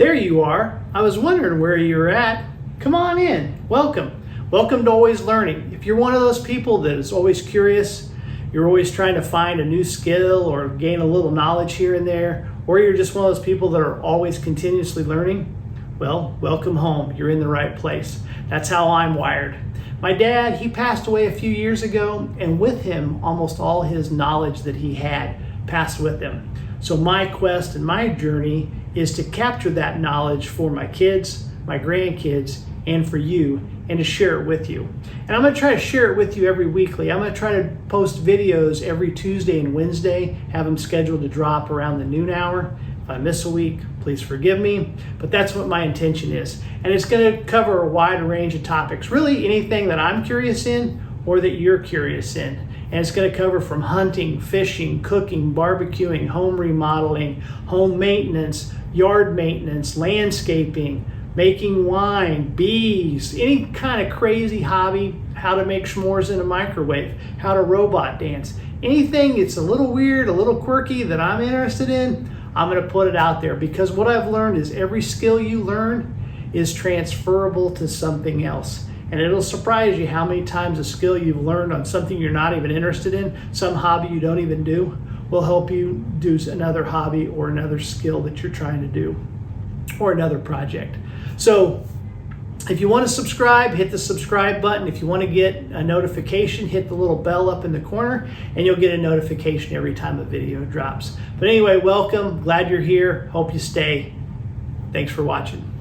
There you are. I was wondering where you're at. Come on in. Welcome. Welcome to Always Learning. If you're one of those people that is always curious, you're always trying to find a new skill or gain a little knowledge here and there, or you're just one of those people that are always continuously learning, well, welcome home. You're in the right place. That's how I'm wired. My dad, he passed away a few years ago, and with him, almost all his knowledge that he had passed with him. So my quest and my journey is to capture that knowledge for my kids, my grandkids, and for you, and to share it with you. And I'm going to try to share it with you every weekly. I'm going to try to post videos every Tuesday and Wednesday, have them scheduled to drop around the noon hour. If I miss a week, please forgive me, but that's what my intention is. And it's going to cover a wide range of topics, really anything that I'm curious in or that you're curious in. And it's going to cover from hunting, fishing, cooking, barbecuing, home remodeling, home maintenance, yard maintenance, landscaping, making wine, bees, any kind of crazy hobby, how to make s'mores in a microwave, how to robot dance. Anything that's a little weird, a little quirky that I'm interested in, I'm going to put it out there, because what I've learned is every skill you learn is transferable to something else. And it'll surprise you how many times a skill you've learned on something you're not even interested in, some hobby you don't even do, will help you do another hobby or another skill that you're trying to do, or another project. So if you want to subscribe, hit the subscribe button. If you want to get a notification, hit the little bell up in the corner, and you'll get a notification every time a video drops. But anyway, welcome. Glad you're here. Hope you stay. Thanks for watching.